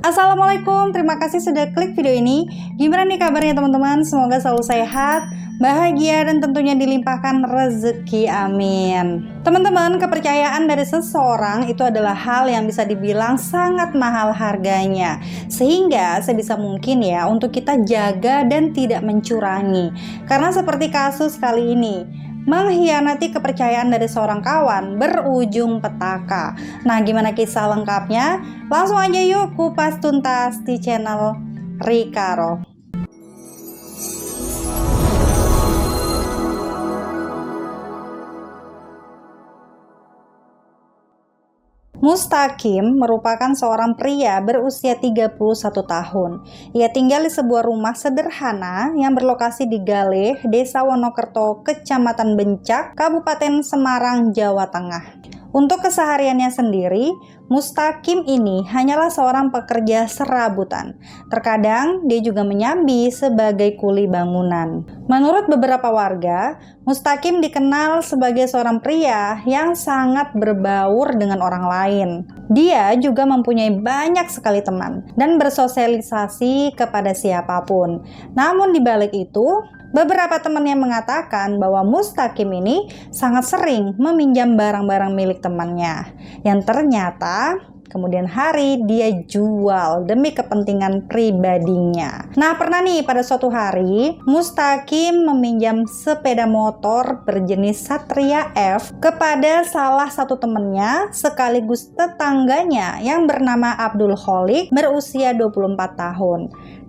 Assalamualaikum, terima kasih sudah klik video ini. Gimana nih kabarnya teman-teman? Semoga selalu sehat, bahagia, dan tentunya dilimpahkan rezeki, amin. Teman-teman, kepercayaan dari seseorang itu adalah hal yang bisa dibilang sangat mahal harganya, sehingga sebisa mungkin ya untuk kita jaga dan tidak mencurangi. Karena seperti kasus kali ini, mengkhianati kepercayaan dari seorang kawan berujung petaka. Nah, gimana kisah lengkapnya? Langsung aja yuk kupas tuntas di channel Rikaro. Mustaqim merupakan seorang pria berusia 31 tahun. Ia tinggal di sebuah rumah sederhana yang berlokasi di Galeh, Desa Wonokerto, Kecamatan Bencak, Kabupaten Semarang, Jawa Tengah. Untuk kesehariannya sendiri, Mustaqim ini hanyalah seorang pekerja serabutan. Terkadang dia juga menyambi sebagai kuli bangunan. Menurut beberapa warga, Mustaqim dikenal sebagai seorang pria yang sangat berbaur dengan orang lain. Dia juga mempunyai banyak sekali teman dan bersosialisasi kepada siapapun. Namun di balik itu, beberapa temannya mengatakan bahwa Mustaqim ini sangat sering meminjam barang-barang milik temannya yang ternyata kemudian hari dia jual demi kepentingan pribadinya. Nah, pernah nih pada suatu hari Mustaqim meminjam sepeda motor berjenis Satria F kepada salah satu temannya sekaligus tetangganya yang bernama Abdul Kholik berusia 24 tahun.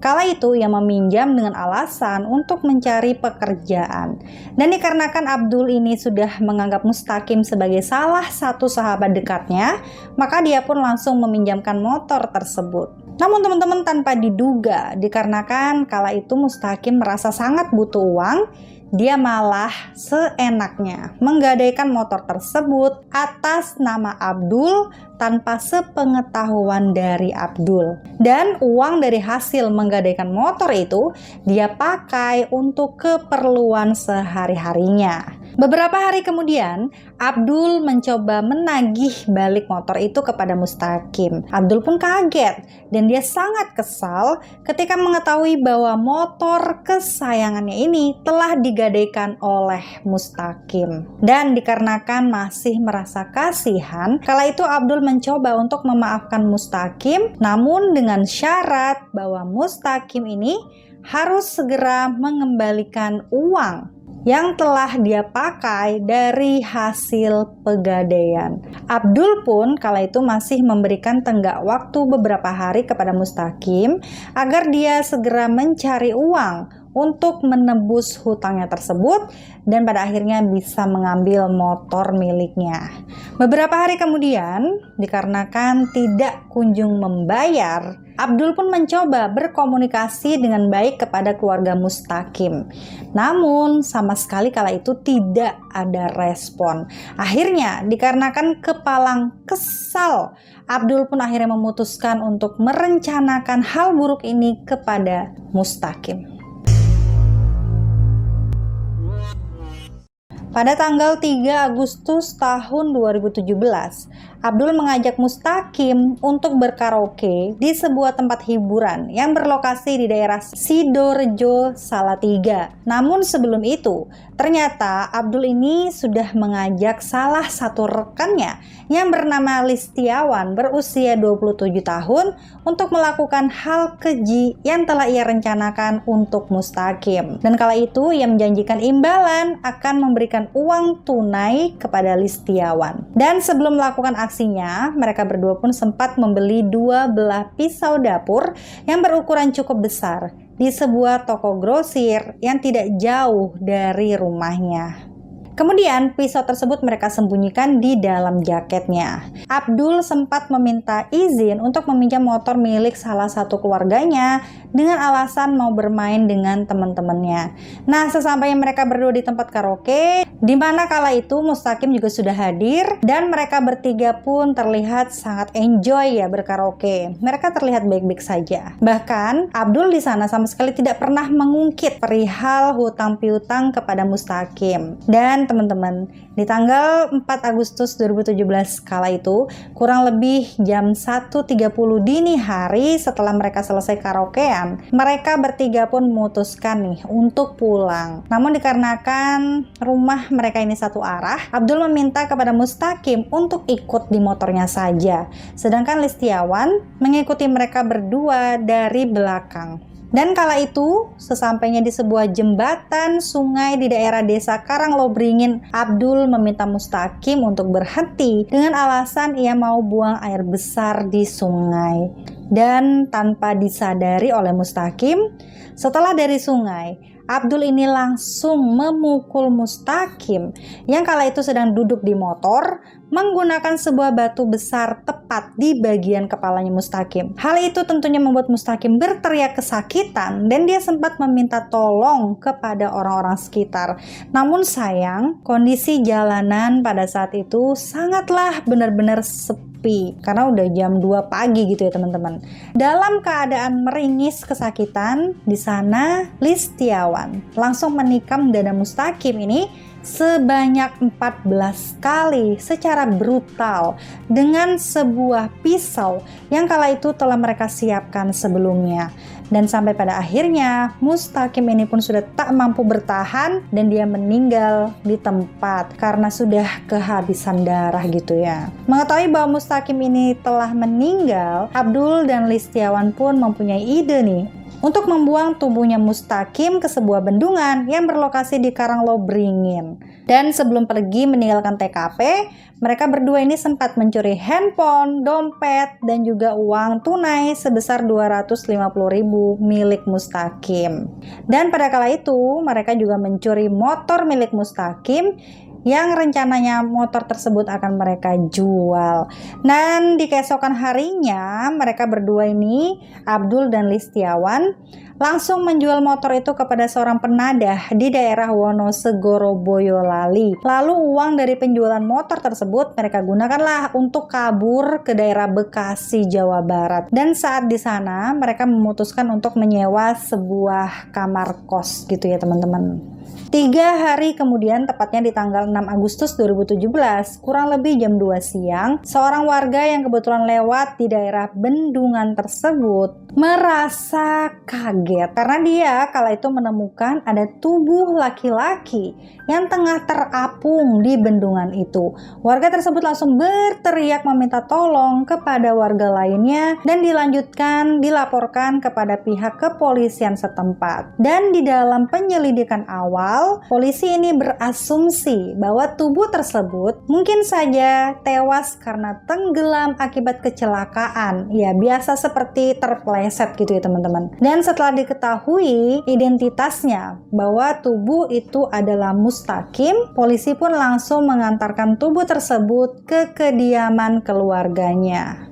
Kala itu ia meminjam dengan alasan untuk mencari pekerjaan. Dan dikarenakan Abdul ini sudah menganggap Mustaqim sebagai salah satu sahabat dekatnya, maka dia pun langsung meminjamkan motor tersebut. Namun teman-teman, tanpa diduga, dikarenakan kala itu Mustaqim merasa sangat butuh uang, dia malah seenaknya menggadaikan motor tersebut atas nama Abdul tanpa sepengetahuan dari Abdul. Dan uang dari hasil menggadaikan motor itu dia pakai untuk keperluan sehari-harinya. Beberapa hari kemudian, Abdul mencoba menagih balik motor itu kepada Mustaqim. Abdul pun kaget dan dia sangat kesal ketika mengetahui bahwa motor kesayangannya ini telah digadaikan oleh Mustaqim. Dan dikarenakan masih merasa kasihan, kala itu Abdul mencoba untuk memaafkan Mustaqim, namun dengan syarat bahwa Mustaqim ini harus segera mengembalikan uang yang telah dia pakai dari hasil pegadaian. Abdul pun kala itu masih memberikan tenggak waktu beberapa hari kepada Mustaqim agar dia segera mencari uang untuk menebus hutangnya tersebut dan pada akhirnya bisa mengambil motor miliknya. Beberapa hari kemudian, dikarenakan tidak kunjung membayar, Abdul pun mencoba berkomunikasi dengan baik kepada keluarga Mustaqim. Namun sama sekali kala itu tidak ada respon. Akhirnya dikarenakan kepalang kesal, Abdul pun akhirnya memutuskan untuk merencanakan hal buruk ini kepada Mustaqim. Pada tanggal 3 Agustus tahun 2017, Abdul mengajak Mustaqim untuk berkaraoke di sebuah tempat hiburan yang berlokasi di daerah Sidorejo, Salatiga. Namun sebelum itu, ternyata Abdul ini sudah mengajak salah satu rekannya yang bernama Listiawan berusia 27 tahun untuk melakukan hal keji yang telah ia rencanakan untuk Mustaqim. Dan kala itu ia menjanjikan imbalan akan memberikan uang tunai kepada Listiawan. Dan sebelum melakukan aksinya, mereka berdua pun sempat membeli dua belah pisau dapur yang berukuran cukup besar di sebuah toko grosir yang tidak jauh dari rumahnya. Kemudian pisau tersebut mereka sembunyikan di dalam jaketnya. Abdul sempat meminta izin untuk meminjam motor milik salah satu keluarganya dengan alasan mau bermain dengan teman-temannya. Nah, sesampainya mereka berdua di tempat karaoke, di mana kala itu Mustaqim juga sudah hadir dan mereka bertiga pun terlihat sangat enjoy ya berkaraoke. Mereka terlihat baik-baik saja. Bahkan Abdul di sana sama sekali tidak pernah mengungkit perihal hutang piutang kepada Mustaqim. Dan Dan teman-teman, di tanggal 4 Agustus 2017 kala itu, kurang lebih jam 1.30 dini hari setelah mereka selesai karaokean, mereka bertiga pun memutuskan nih untuk pulang. Namun dikarenakan rumah mereka ini satu arah, Abdul meminta kepada Mustaqim untuk ikut di motornya saja. Sedangkan Listiawan mengikuti mereka berdua dari belakang. Dan kala itu, sesampainya di sebuah jembatan sungai di daerah desa Karanglobringin, Abdul meminta Mustaqim untuk berhenti dengan alasan ia mau buang air besar di sungai. Dan tanpa disadari oleh Mustaqim, setelah dari sungai, Abdul ini langsung memukul Mustaqim yang kala itu sedang duduk di motor menggunakan sebuah batu besar tepat di bagian kepalanya Mustaqim. Hal itu tentunya membuat Mustaqim berteriak kesakitan dan dia sempat meminta tolong kepada orang-orang sekitar. Namun sayang, kondisi jalanan pada saat itu sangatlah benar-benar sepi karena udah jam 2 pagi gitu ya teman-teman. Dalam keadaan meringis kesakitan, di sana Listiawan langsung menikam dada Mustaqim ini sebanyak 14 kali secara brutal dengan sebuah pisau yang kala itu telah mereka siapkan sebelumnya. Dan sampai pada akhirnya Mustaqim ini pun sudah tak mampu bertahan dan dia meninggal di tempat karena sudah kehabisan darah gitu ya. Mengetahui bahwa Mustaqim ini telah meninggal, Abdul dan Listiawan pun mempunyai ide nih untuk membuang tubuhnya Mustaqim ke sebuah bendungan yang berlokasi di Karanglobringin. Dan sebelum pergi meninggalkan TKP, mereka berdua ini sempat mencuri handphone, dompet, dan juga uang tunai sebesar 250.000 milik Mustaqim. Dan pada kala itu, mereka juga mencuri motor milik Mustaqim yang rencananya motor tersebut akan mereka jual. Dan di keesokan harinya mereka berdua ini, Abdul dan Listiawan, langsung menjual motor itu kepada seorang penadah di daerah Wonosegoro, Boyolali. Lalu uang dari penjualan motor tersebut mereka gunakanlah untuk kabur ke daerah Bekasi, Jawa Barat. Dan saat di sana mereka memutuskan untuk menyewa sebuah kamar kos gitu ya teman-teman. 3 hari kemudian, tepatnya di tanggal 6 Agustus 2017, kurang lebih jam 2 siang, seorang warga yang kebetulan lewat di daerah bendungan tersebut merasa kaget karena dia kala itu menemukan ada tubuh laki-laki yang tengah terapung di bendungan itu. Warga tersebut langsung berteriak meminta tolong kepada warga lainnya dan dilaporkan kepada pihak kepolisian setempat. Dan di dalam penyelidikan awal, polisi ini berasumsi bahwa tubuh tersebut mungkin saja tewas karena tenggelam akibat kecelakaan. Ya, biasa seperti terpeleset gitu ya teman-teman. Dan setelah diketahui identitasnya bahwa tubuh itu adalah Mustaqim, polisi pun langsung mengantarkan tubuh tersebut ke kediaman keluarganya.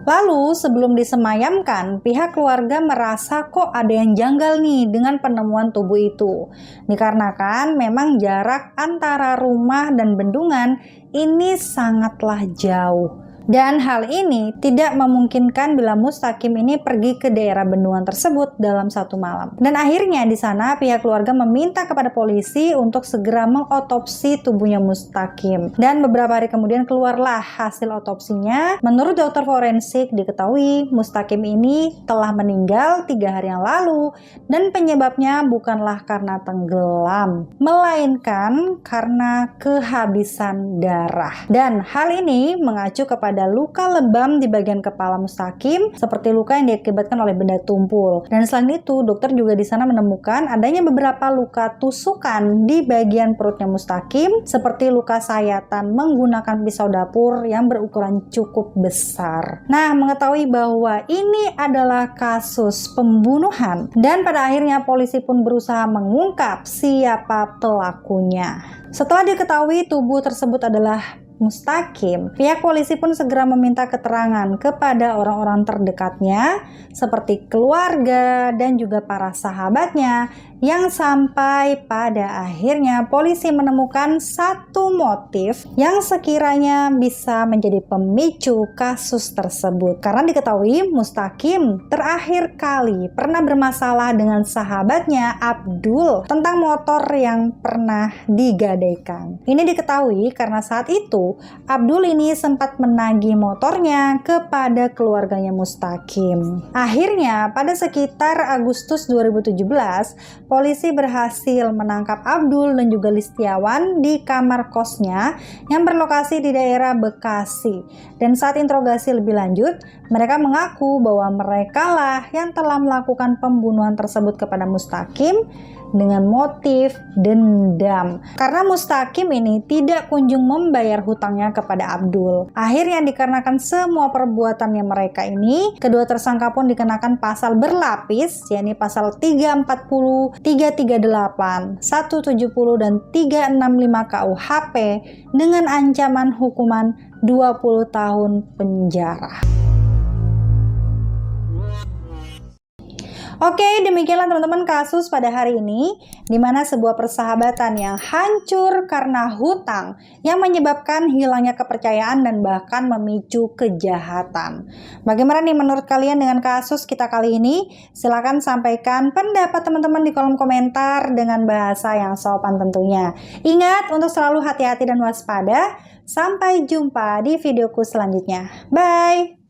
Lalu sebelum disemayamkan, pihak keluarga merasa kok ada yang janggal nih dengan penemuan tubuh itu. Dikarenakan memang jarak antara rumah dan bendungan ini sangatlah jauh. Dan hal ini tidak memungkinkan bila Mustaqim ini pergi ke daerah bendungan tersebut dalam satu malam. Dan akhirnya di sana pihak keluarga meminta kepada polisi untuk segera mengotopsi tubuhnya Mustaqim. Dan beberapa hari kemudian keluarlah hasil otopsinya. Menurut dokter forensik diketahui Mustaqim ini telah meninggal 3 hari yang lalu dan penyebabnya bukanlah karena tenggelam, melainkan karena kehabisan darah. Dan hal ini mengacu kepada luka lebam di bagian kepala Mustaqim seperti luka yang diakibatkan oleh benda tumpul. Dan selain itu, dokter juga di sana menemukan adanya beberapa luka tusukan di bagian perutnya Mustaqim seperti luka sayatan menggunakan pisau dapur yang berukuran cukup besar. Nah, mengetahui bahwa ini adalah kasus pembunuhan dan pada akhirnya polisi pun berusaha mengungkap siapa pelakunya. Setelah diketahui tubuh tersebut adalah Mustaqim, pihak polisi pun segera meminta keterangan kepada orang-orang terdekatnya seperti keluarga dan juga para sahabatnya, yang sampai pada akhirnya polisi menemukan satu motif yang sekiranya bisa menjadi pemicu kasus tersebut. Karena diketahui Mustaqim terakhir kali pernah bermasalah dengan sahabatnya Abdul tentang motor yang pernah digadaikan. Ini diketahui karena saat itu Abdul ini sempat menagih motornya kepada keluarganya Mustaqim. Akhirnya pada sekitar Agustus 2017, polisi berhasil menangkap Abdul dan juga Listiawan di kamar kosnya yang berlokasi di daerah Bekasi. Dan saat interogasi lebih lanjut, mereka mengaku bahwa merekalah yang telah melakukan pembunuhan tersebut kepada Mustaqim dengan motif dendam. Karena Mustaqim ini tidak kunjung membayar hutangnya kepada Abdul. Akhirnya dikarenakan semua perbuatannya mereka ini, kedua tersangka pun dikenakan pasal berlapis, yakni pasal 340, 338, 170 dan 365 KUHP dengan ancaman hukuman 20 tahun penjara. Oke, demikianlah teman-teman kasus pada hari ini, di mana sebuah persahabatan yang hancur karena hutang yang menyebabkan hilangnya kepercayaan dan bahkan memicu kejahatan. Bagaimana nih menurut kalian dengan kasus kita kali ini? Silahkan sampaikan pendapat teman-teman di kolom komentar dengan bahasa yang sopan tentunya. Ingat untuk selalu hati-hati dan waspada. Sampai jumpa di videoku selanjutnya. Bye!